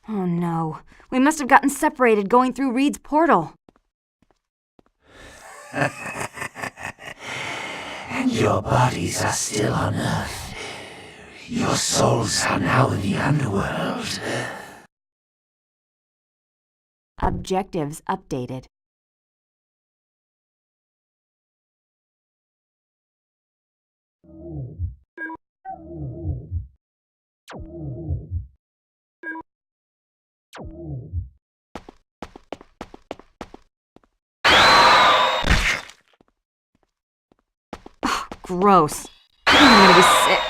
Oh no, we must have gotten separated going through Reed's portal. And your bodies are still on Earth. Your souls are now in the underworld. Objectives updated. Ugh, gross. I think I'm gonna be sick.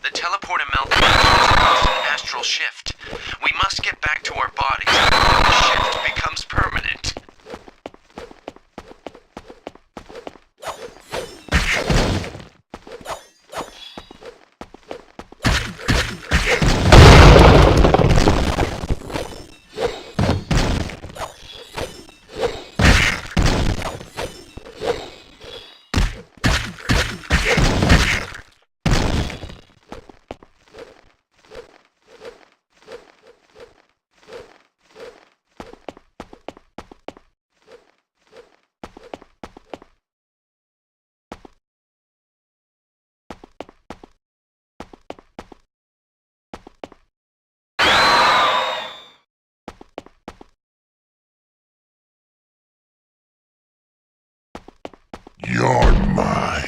The teleporter malfunction caused an astral shift. We must get back to our bodies before the shift becomes permanent. You're mine.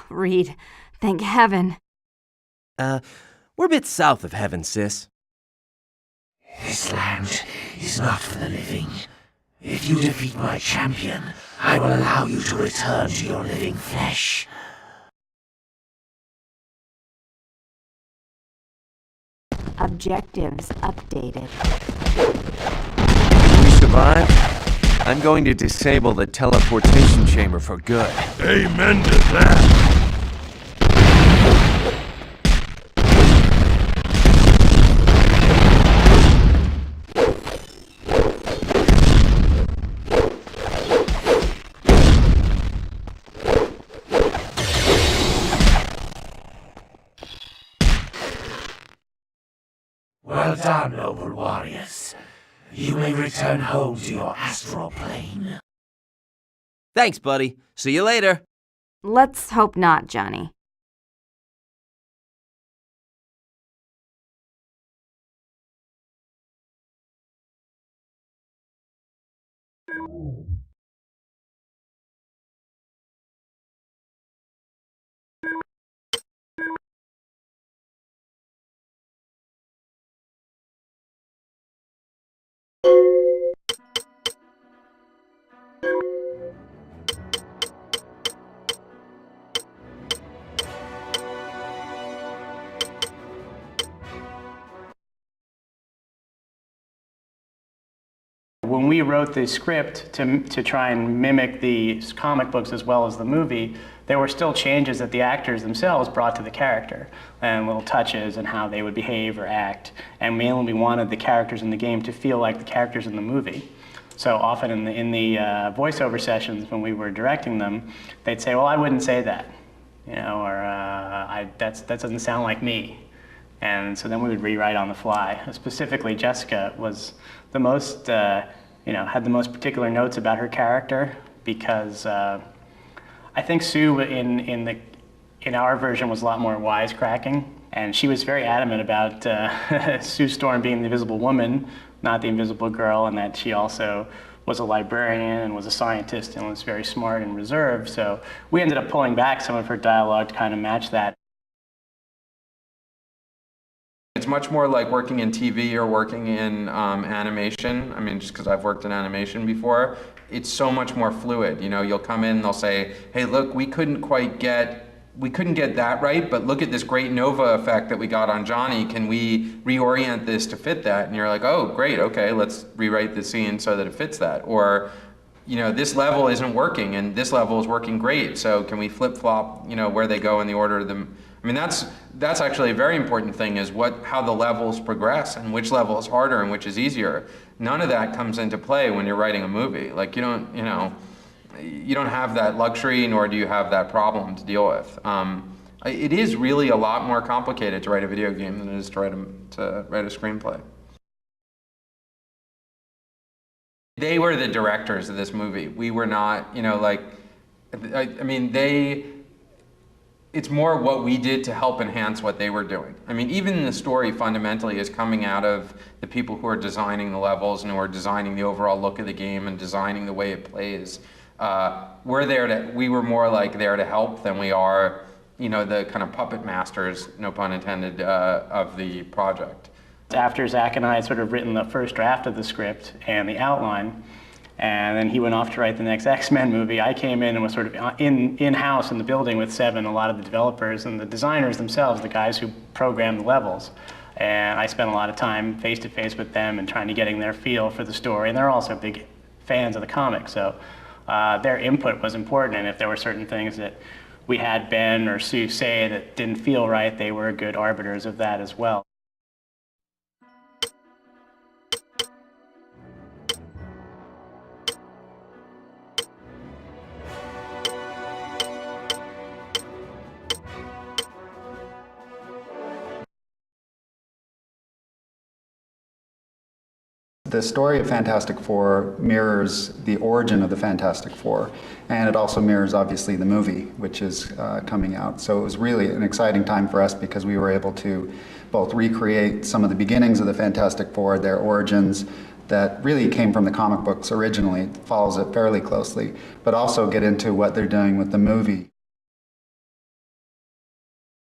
Reed, thank heaven. We're a bit south of heaven, sis. This land is not for the living. If you defeat my champion, I will allow you to return to your living flesh. Objectives updated. If we survive, I'm going to disable the teleportation chamber for good. Amen to that. Well done, noble warriors. You may return home to your astral plane. Thanks, buddy. See you later. Let's hope not, Johnny. When we wrote the script to try and mimic the comic books as well as the movie, there were still changes that the actors themselves brought to the character, and little touches and how they would behave or act. And mainly we wanted the characters in the game to feel like the characters in the movie. So often in the voiceover sessions when we were directing them, they'd say, "Well, I wouldn't say that," you know, or that doesn't sound like me. And so then we would rewrite on the fly. Specifically, Jessica was the most, had the most particular notes about her character, because I think Sue in our version was a lot more wisecracking, and she was very adamant about Sue Storm being the Invisible Woman, not the Invisible Girl, and that she also was a librarian and was a scientist and was very smart and reserved. So we ended up pulling back some of her dialogue to kind of match that. it's much more like working in TV or working in animation. I mean, just because I've worked in animation before, it's so much more fluid. You know, you'll come in and they'll say, hey, look, we couldn't get that right, but look at this great Nova effect that we got on Johnny. Can we reorient this to fit that? And you're like, oh, great, okay, let's rewrite the scene so that it fits that. Or, you know, this level isn't working and this level is working great, so can we flip-flop, you know, where they go in the order of them? I mean, that's actually a very important thing, is how the levels progress and which level is harder and which is easier. None of that comes into play when you're writing a movie. Like, you don't have that luxury, nor do you have that problem to deal with. It is really a lot more complicated to write a video game than it is to write a screenplay. They were the directors of this movie. We were not, you know, like, I mean, it's more what we did to help enhance what they were doing. I mean, even the story fundamentally is coming out of the people who are designing the levels and who are designing the overall look of the game and designing the way it plays. We were more like there to help than we are, you know, the kind of puppet masters, no pun intended, of the project. After Zach and I had sort of written the first draft of the script and the outline, and then he went off to write the next X-Men movie, I came in and was sort of in-house in the building with Seven, a lot of the developers and the designers themselves, the guys who programmed the levels. And I spent a lot of time face-to-face with them and trying to getting their feel for the story. And they're also big fans of the comic, so their input was important. And if there were certain things that we had Ben or Sue say that didn't feel right, they were good arbiters of that as well. The story of Fantastic Four mirrors the origin of the Fantastic Four, and it also mirrors, obviously, the movie, which is coming out. So it was really an exciting time for us because we were able to both recreate some of the beginnings of the Fantastic Four, their origins that really came from the comic books originally, follows it fairly closely, but also get into what they're doing with the movie.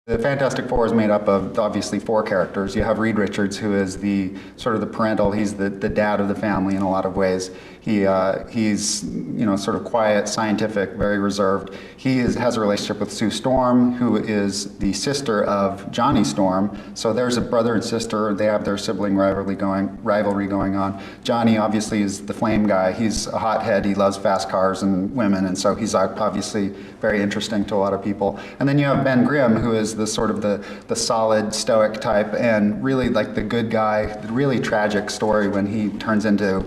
The Fantastic Four is made up of, obviously, 4 characters. You have Reed Richards, who is the sort of the parental, he's the dad of the family in a lot of ways. He's, you know, sort of quiet, scientific, very reserved. He has a relationship with Sue Storm, who is the sister of Johnny Storm. So there's a brother and sister. They have their sibling rivalry going on. Johnny, obviously, is the flame guy. He's a hothead. He loves fast cars and women, and so he's obviously very interesting to a lot of people. And then you have Ben Grimm, who is the sort of the solid, stoic type, and really like the good guy, the really tragic story when he turns into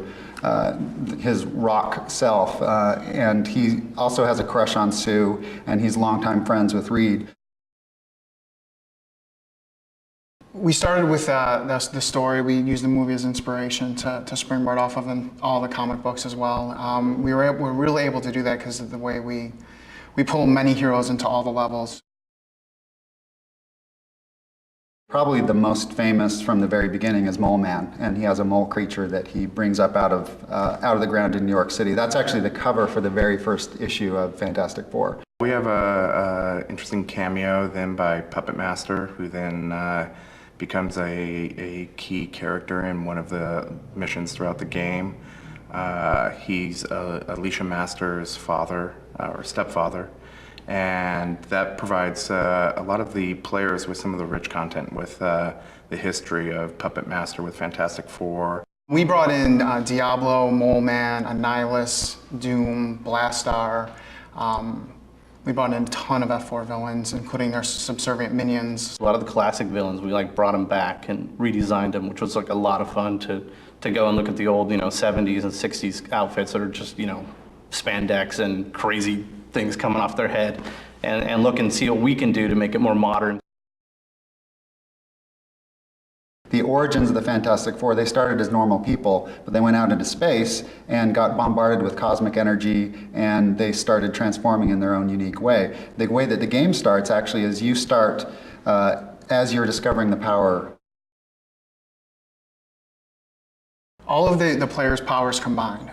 his rock self. And he also has a crush on Sue, and he's longtime friends with Reed. We started with the story. We used the movie as inspiration to springboard off of, and all the comic books as well. We're really able to do that because of the way we pull many heroes into all the levels. Probably the most famous from the very beginning is Mole Man, and he has a mole creature that he brings up out of the ground in New York City. That's actually the cover for the very first issue of Fantastic Four. We have a interesting cameo then by Puppet Master, who then becomes a key character in one of the missions throughout the game. He's Alicia Master's father, or stepfather. And that provides a lot of the players with some of the rich content with the history of Puppet Master with Fantastic Four. We brought in Diablo, Mole Man, Annihilus, Doom, Blastar. We brought in a ton of F4 villains, including their subservient minions. A lot of the classic villains, we brought them back and redesigned them, which was a lot of fun to go and look at the old 70s and 60s outfits that are just spandex and crazy things coming off their head, and look and see what we can do to make it more modern. The origins of the Fantastic Four, they started as normal people, but they went out into space and got bombarded with cosmic energy, and they started transforming in their own unique way. The way that the game starts actually is you start as you're discovering the power. All of the players' powers combined.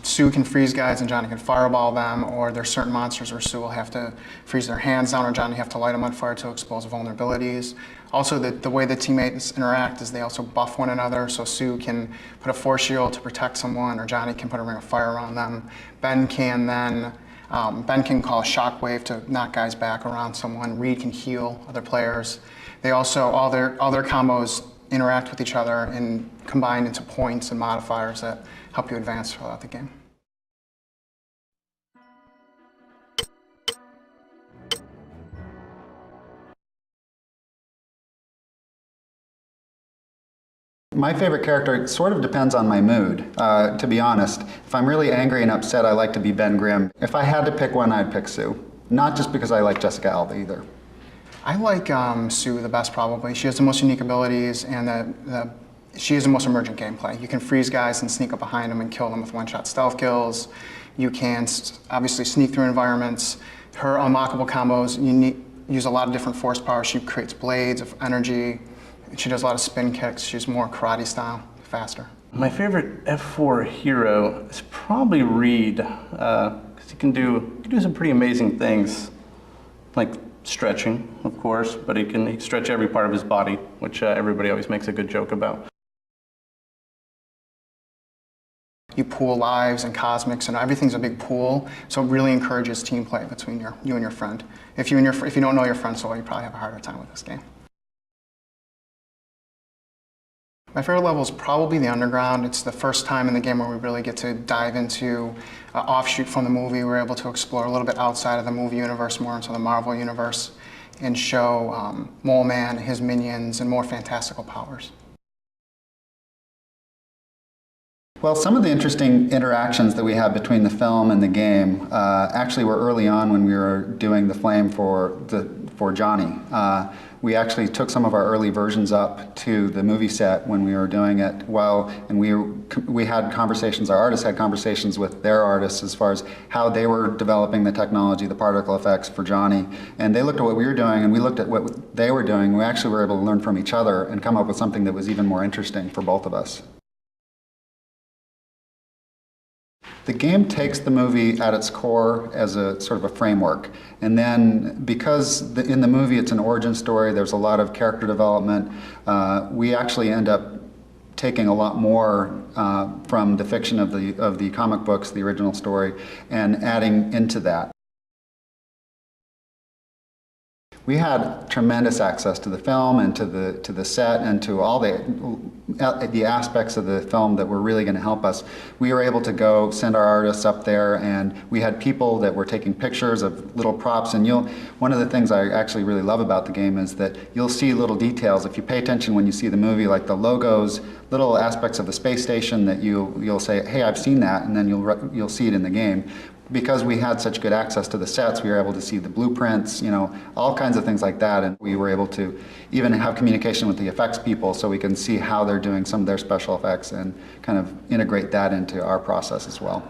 Sue can freeze guys and Johnny can fireball them, or there's certain monsters where Sue will have to freeze their hands down or Johnny have to light them on fire to expose vulnerabilities. Also, the way the teammates interact is they also buff one another, so Sue can put a force shield to protect someone, or Johnny can put a ring of fire around them. Ben can call a shockwave to knock guys back around someone. Reed can heal other players. They also, all their combos interact with each other and combine into points and modifiers that help you advance throughout the game. My favorite character sort of depends on my mood, to be honest. If I'm really angry and upset, I like to be Ben Grimm. If I had to pick one, I'd pick Sue. Not just because I like Jessica Alba either. I like Sue the best probably. She has the most unique abilities and she has the most emergent gameplay. You can freeze guys and sneak up behind them and kill them with one-shot stealth kills. You can obviously sneak through environments. Her unlockable combos use a lot of different force powers. She creates blades of energy. She does a lot of spin kicks. She's more karate style, faster. My favorite F4 hero is probably Reed, because he can do some pretty amazing things, like stretching, of course, but he can stretch every part of his body, which everybody always makes a good joke about. You pool lives and cosmics, and everything's a big pool, so it really encourages team play between you and your friend. If you don't know your friend so well, you probably have a harder time with this game. My favorite level is probably the Underground. It's the first time in the game where we really get to dive into an offshoot from the movie. We're able to explore a little bit outside of the movie universe, more into the Marvel universe, and show Mole Man, his minions, and more fantastical powers. Well, some of the interesting interactions that we have between the film and the game actually were early on when we were doing the flame for Johnny. We actually took some of our early versions up to the movie set when we were doing it, and we had conversations, our artists had conversations with their artists as far as how they were developing the technology, the particle effects for Johnny. And they looked at what we were doing, and we looked at what they were doing. We actually were able to learn from each other and come up with something that was even more interesting for both of us. The game takes the movie at its core as a sort of a framework. And then because in the movie it's an origin story, there's a lot of character development, we actually end up taking a lot more from the fiction of the comic books, the original story, and adding into that. We had tremendous access to the film and to the set and to all the aspects of the film that were really going to help us. We were able to go send our artists up there, and we had people that were taking pictures of little props. And one of the things I actually really love about the game is that you'll see little details. If you pay attention when you see the movie, like the logos, little aspects of the space station that you'll say, hey, I've seen that, and then you'll see it in the game. Because we had such good access to the sets, we were able to see the blueprints, all kinds of things like that. And we were able to even have communication with the effects people so we can see how they're doing some of their special effects and kind of integrate that into our process as well.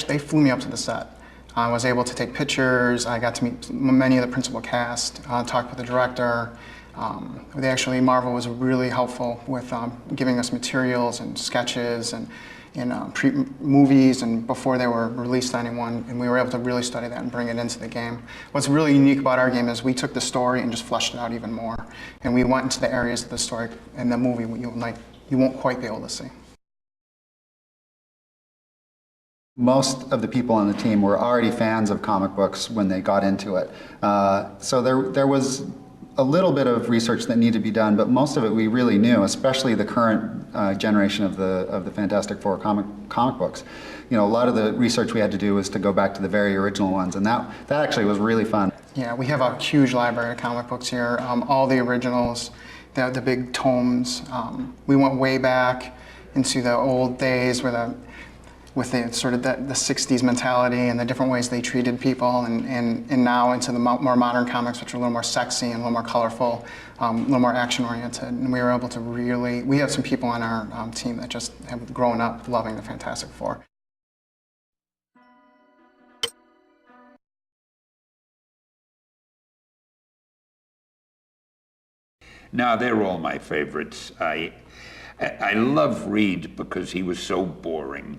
They flew me up to the set. I was able to take pictures. I got to meet many of the principal cast, talk with the director. Marvel was really helpful with giving us materials and sketches and movies and before they were released to anyone, and we were able to really study that and bring it into the game. What's really unique about our game is we took the story and just fleshed it out even more, and we went into the areas of the story in the movie you won't quite be able to see. Most of the people on the team were already fans of comic books when they got into it, so there was a little bit of research that needed to be done, but most of it we really knew, especially the current generation of the Fantastic Four comic books. A lot of the research we had to do was to go back to the very original ones, and that actually was really fun. Yeah, we have a huge library of comic books here, all the originals, the big tomes. We went way back into the old days with the sort of the 60s mentality and the different ways they treated people, and now into the more modern comics, which are a little more sexy and a little more colorful, a little more action-oriented. And we were able to we have some people on our team that just have grown up loving the Fantastic Four. No, they're all my favorites. I love Reed because he was so boring.